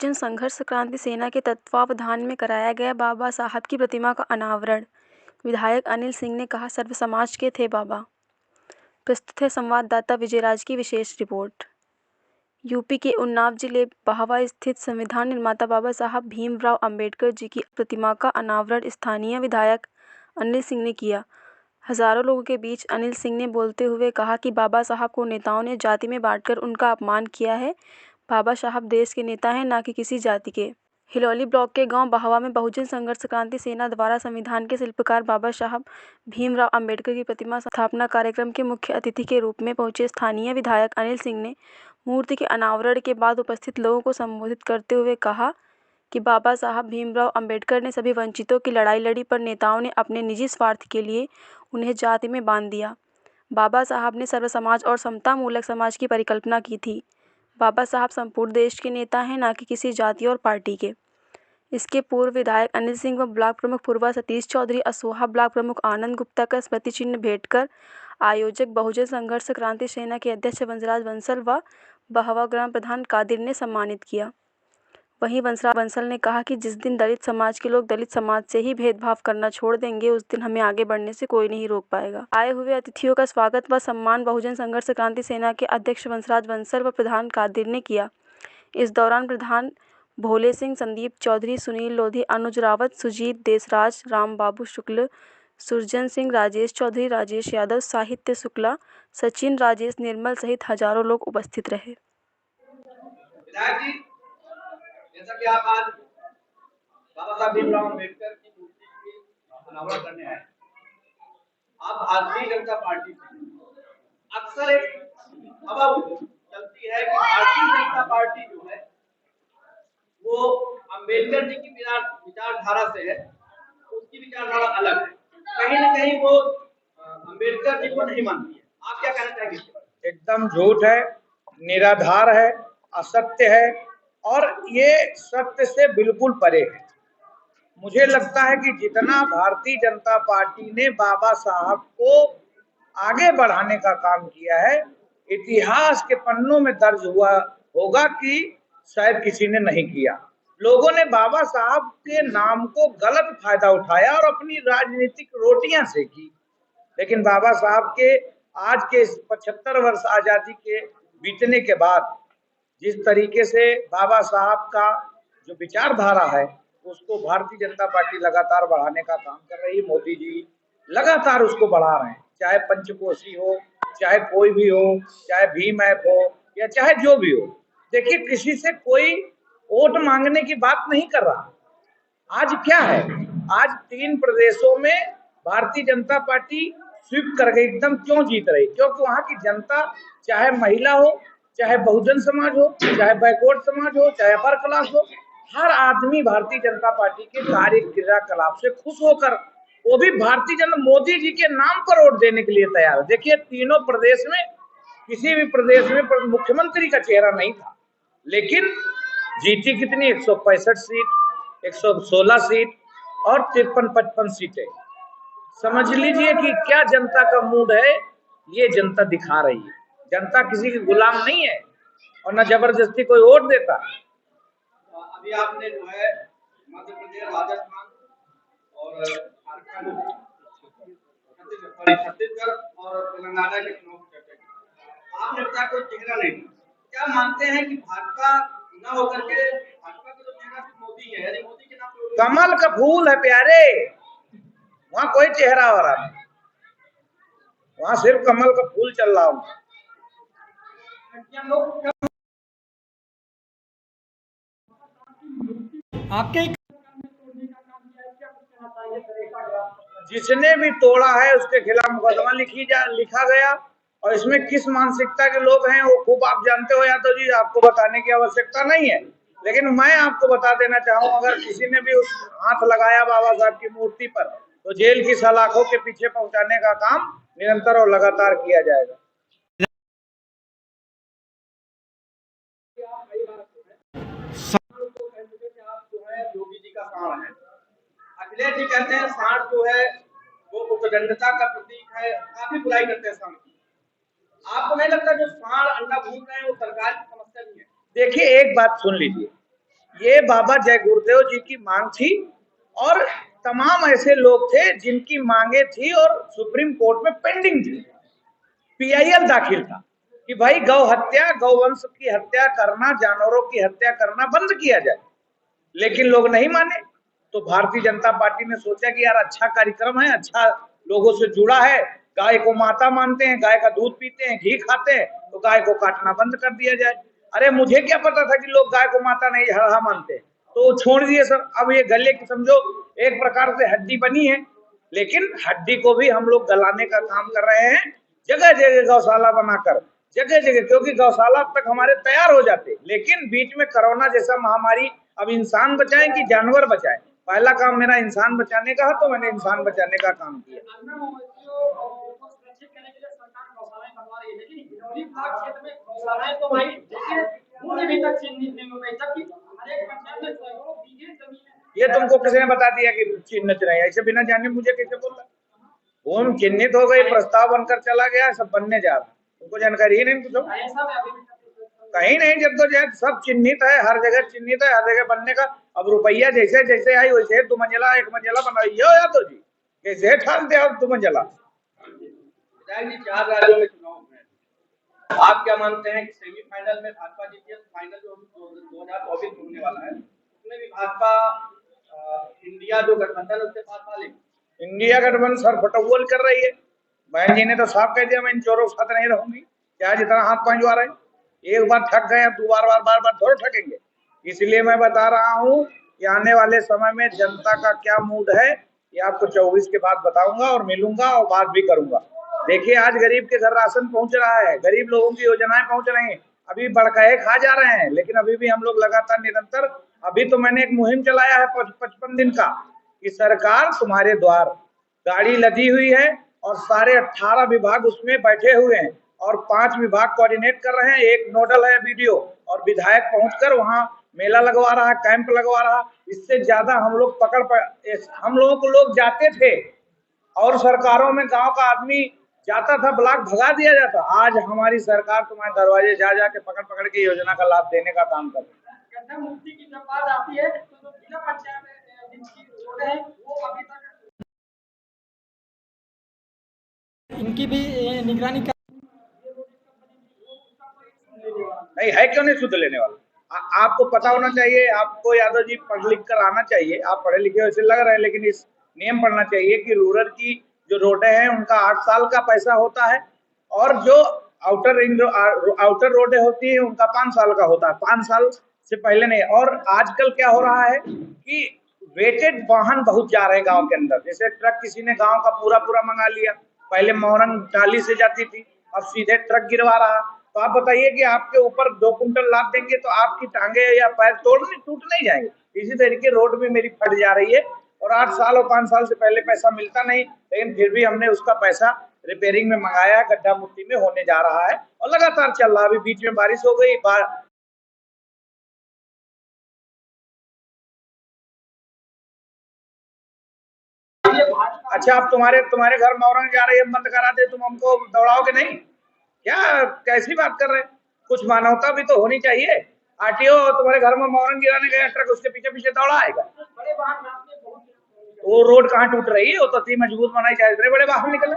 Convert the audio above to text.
बहुजन संघर्ष क्रांति सेना के तत्वावधान में कराया गया बाबा साहब की प्रतिमा का अनावरण। विधायक अनिल सिंह ने कहा, सर्व समाज के थे बाबा। प्रस्तुत है संवाददाता विजयराज की विशेष रिपोर्ट। यूपी के उन्नाव जिले बहवा स्थित संविधान निर्माता बाबा साहब भीमराव अंबेडकर जी की प्रतिमा का अनावरण स्थानीय विधायक अनिल सिंह ने किया। हजारों लोगों के बीच अनिल सिंह ने बोलते हुए कहा कि बाबा साहब को नेताओं ने जाति में बांटकर उनका अपमान किया है। बाबा साहब देश के नेता हैं, ना कि किसी जाति के। हिलौली ब्लॉक के गांव बहवा में बहुजन संघर्ष क्रांति सेना द्वारा संविधान के शिल्पकार बाबा साहब भीमराव अंबेडकर की प्रतिमा स्थापना कार्यक्रम के मुख्य अतिथि के रूप में पहुंचे स्थानीय विधायक अनिल सिंह ने मूर्ति के अनावरण के बाद उपस्थित लोगों को संबोधित करते हुए कहा कि बाबा साहब भीमराव अंबेडकर ने सभी वंचितों की लड़ाई लड़ी, पर नेताओं ने अपने निजी स्वार्थ के लिए उन्हें जाति में बांध दिया। बाबा साहब ने सर्व समाज और समता मूलक समाज की परिकल्पना की थी। बाबा साहब संपूर्ण देश के नेता हैं, ना कि किसी जाति और पार्टी के। इसके पूर्व विधायक अनिल सिंह व ब्लॉक प्रमुख पूर्वा सतीश चौधरी, असोहा ब्लॉक प्रमुख आनंद गुप्ता का स्मृति चिन्ह भेंट कर आयोजक बहुजन संघर्ष क्रांति सेना के अध्यक्ष वंशराज बंसल व बहवा ग्राम प्रधान कादिर ने सम्मानित किया। वहीं वंशराज बंसल ने कहा कि जिस दिन दलित समाज के लोग दलित समाज से ही भेदभाव करना छोड़ देंगे, उस दिन हमें आगे बढ़ने से कोई नहीं रोक पाएगा। आए हुए अतिथियों का स्वागत व सम्मान बहुजन संघर्ष क्रांति सेना के अध्यक्ष वंशराज बंसल व प्रधान कादिर ने किया। इस दौरान प्रधान भोले सिंह, संदीप चौधरी, सुनील लोधी, अनुज रावत, सुजीत देसराज, राम बाबू शुक्ल, सुरजन सिंह, राजेश चौधरी, राजेश यादव, साहित्य शुक्ला, सचिन, राजेश निर्मल सहित हजारों लोग उपस्थित रहे। जैसा कि आप आज बाबा साहब भीमराव अम्बेडकर की मूर्ति की अनावरण करने आए, आप भारतीय जनता पार्टी से अक्सर एक हवा चलती है कि भारतीय जनता पार्टी जो है वो अम्बेडकर जी की विचारधारा से है, उसकी विचारधारा अलग है। कहीं ना कहीं वो अम्बेडकर जी को नहीं मानती है। आप क्या कहना चाहेंगे? एकदम झूठ है, निराधार है, असत्य है और ये सत्य से बिल्कुल परे है। मुझे लगता है कि जितना भारतीय जनता पार्टी ने बाबा साहब को आगे बढ़ाने का काम किया है, इतिहास के पन्नों में दर्ज हुआ होगा कि शायद किसी ने नहीं किया। लोगों ने बाबा साहब के नाम को गलत फायदा उठाया और अपनी राजनीतिक रोटियां सेकी। लेकिन बाबा साहब के आज के 75 वर्ष आजादी के बीतने के बाद जिस तरीके से बाबा साहब का जो विचारधारा है उसको भारतीय जनता पार्टी लगातार बढ़ाने का काम कर रही है। मोदी जी लगातार उसको बढ़ा रहे हैं, चाहे पंचकोशी हो, चाहे कोई भी हो, चाहे भीम ऐप हो या चाहे जो भी हो। देखिए, किसी से कोई वोट मांगने की बात नहीं कर रहा। आज क्या है, आज 3 प्रदेशों में भारतीय जनता पार्टी स्वीप कर गई। एकदम क्यों जीत रही? क्योंकि वहां की जनता, चाहे महिला हो, चाहे बहुजन समाज हो, चाहे बैकवर्ड समाज हो, चाहे अपर क्लास हो, हर आदमी भारतीय जनता पार्टी के कार्य क्रियाकलाप से खुश होकर वो भी भारतीय जनता मोदी जी के नाम पर वोट देने के लिए तैयार है। देखिए, तीनों प्रदेश में किसी भी प्रदेश में मुख्यमंत्री का चेहरा नहीं था, लेकिन जीती कितनी? 165 सीट, 116 सीट और 53-55 सीटें। समझ लीजिए कि क्या जनता का मूड है, ये जनता दिखा रही है। जनता किसी की गुलाम नहीं है और न जबरदस्ती कोई वोट देता। अभी आपने जो है मध्य प्रदेश, राजस्थान और झारखंड, छत्तीसगढ़ और तेलंगाना के चुनाव की चर्चा की। आपने बताया कोई चेहरा नहीं। क्या मानते हैं कि भाजपा न होकर के भाजपा का जो चेहरा मोदी है, यानी मोदी के नाम कमल का फूल है प्यारे, वहां कोई चेहरा हो रहा है, वहां सिर्फ कमल का फूल चल रहा हूं। आपके जिसने भी तोड़ा है उसके खिलाफ मुकदमा लिखा गया। और इसमें किस मानसिकता के लोग हैं वो खूब आप जानते हो यादव जी, आपको बताने की आवश्यकता नहीं है। लेकिन मैं आपको बता देना चाहूँ, अगर किसी ने भी उस हाथ लगाया बाबा साहब की मूर्ति पर, तो जेल की सलाखों के पीछे पहुंचाने का काम निरंतर और लगातार किया जाएगा। योगी जी का साण है, अखिलेश जी कहते हैं साण जो है वो उद्दंडता का प्रतीक है, काफी बुराई करते हैं साण की। आपको नहीं लगता जो साण अंडा भून रहे हैं वो सरकार की समस्या नहीं है? देखिए, एक बात सुन लीजिए, ये बाबा जय गुरुदेव जी की मांग थी और तमाम ऐसे लोग थे जिनकी मांगे थी और सुप्रीम कोर्ट में पेंडिंग थी। पीआईएल दाखिल था कि भाई गौ हत्या, गौवंश की हत्या करना, जानवरों की हत्या करना बंद किया जाए, लेकिन लोग नहीं माने। तो भारतीय जनता पार्टी ने सोचा कि यार अच्छा कार्यक्रम है, अच्छा लोगों से जुड़ा है, गाय को माता मानते हैं, गाय का दूध पीते हैं, घी खाते हैं, तो गाय को काटना बंद कर दिया जाए। अरे मुझे क्या पता था कि लोग गाय को माता नहीं हरा मानते हैं, तो छोड़ दिए सर। अब ये गले की समझो एक प्रकार से हड्डी बनी है, लेकिन हड्डी को भी हम लोग गलाने का काम कर रहे हैं, जगह जगह गौशाला बनाकर, जगह जगह, क्योंकि गौशाला तक हमारे तैयार हो जाते, लेकिन बीच में कोरोना जैसा महामारी, अब इंसान बचाएं कि जानवर बचाएं। पहला काम मेरा इंसान बचाने का है, तो मैंने इंसान बचाने का काम किया। ये तुमको किसी ने बता दिया कि चिन्हित रहे? ऐसे बिना जाने मुझे कैसे बोल रहा? भूमि चिन्हित हो गई, प्रस्ताव बनकर चला गया, सब बनने जा रहा, तुमको जानकारी ही नहीं। कुछ कहीं नहीं, जद्दोजहद सब चिन्हित है, हर जगह चिन्हित है, हर जगह बनने का। अब रुपया जैसे जैसे आई वैसे 2 मंजिला 1 मंजिला बनाई हो या तो जी कैसे ठानते हो 2 मंजिला। 4 राज्यों में चुनाव हुए, आप क्या मानते हैं कि सेमीफाइनल में भाजपा जीती है, फाइनल जो 2024 होने वाला है उसमें भी भाजपा इंडिया जो गठबंधन उसके पास वाले इंडिया गठबंधन सर फटोल कर रही है। बहन जी ने तो साफ कह दिया मैं इन चोरों के साथ नहीं रहूंगी, क्या जितना हाथ पंजवा रहे, एक बार ठग गए, अब बार बार थोड़ा ठगेंगे। इसलिए मैं बता रहा हूँ कि आने वाले समय में जनता का क्या मूड है ये आपको 24 के बाद बताऊंगा और मिलूंगा और बात भी करूंगा। देखिए आज गरीब के घर राशन पहुंच रहा है, गरीब लोगों की योजनाएं पहुंच रही हैं, अभी बड़काए खा जा रहे हैं, लेकिन अभी भी हम लोग लगातार निरंतर, अभी तो मैंने एक मुहिम चलाया है 55 दिन का कि सरकार तुम्हारे द्वार, गाड़ी लदी हुई है और सारे 18 विभाग उसमें बैठे हुए हैं और 5 विभाग कोऑर्डिनेट कर रहे हैं, एक नोडल है वीडियो, और विधायक पहुंचकर वहां मेला लगवा रहा है, कैंप लगवा रहा। इससे ज्यादा हम लोग हम लोगों को लोग जाते थे और सरकारों में गांव का आदमी जाता था, ब्लॉक भगा दिया जाता। आज हमारी सरकार तुम्हारे दरवाजे जा जाके पकड़ पकड़ के योजना का लाभ देने का काम कर रही है। मुक्ति की जब बात आती है तो जिला पंचायत इनकी भी निगरानी कर नहीं है, क्यों नहीं शुद्ध लेने वाला? आपको पता होना चाहिए, आपको यादव जी पढ़ लिख कर आना चाहिए, आप पढ़े लिखे वैसे लग रहे हैं, लेकिन इस नियम पढ़ना चाहिए कि रूरल की जो रोडें हैं उनका 8 साल का पैसा होता है और जो आउटर रोडें होती है उनका 5 साल का होता है, 5 साल से पहले नहीं। और आजकल क्या हो रहा है कि वेटेड वाहन बहुत जा रहे हैं गांव के अंदर, जैसे ट्रक किसी ने गांव का पूरा मंगा लिया, पहले मोरंग टाली से जाती थी, अब सीधे ट्रक गिरवा रहा। तो आप बताइए कि आपके ऊपर 2 कुंटल लाद देंगे तो आपकी टांगे या पैर टूट नहीं जाएंगे। इसी तरीके रोड भी मेरी फट जा रही है और 8 साल और 5 साल से पहले पैसा मिलता नहीं, लेकिन फिर भी हमने उसका पैसा रिपेयरिंग में मंगाया, गड्ढा मुक्ति में होने जा रहा है और लगातार चल रहा है। अभी बीच में बारिश हो गई, अच्छा अब तुम्हारे घर मोरंग जा रही है, बंद करा दे, तुम हमको दौड़ाओगे नहीं क्या? कैसी बात कर रहे हैं? कुछ मानवता भी तो होनी चाहिए। आरटीओ तुम्हारे घर में मोरंग गिराने गया ट्रक, उसके पीछे पीछे दौड़ा आएगा? वो रोड कहाँ टूट रही है, वो तो इतनी मजबूत बनाई जाए, इतने बड़े वाहन निकले।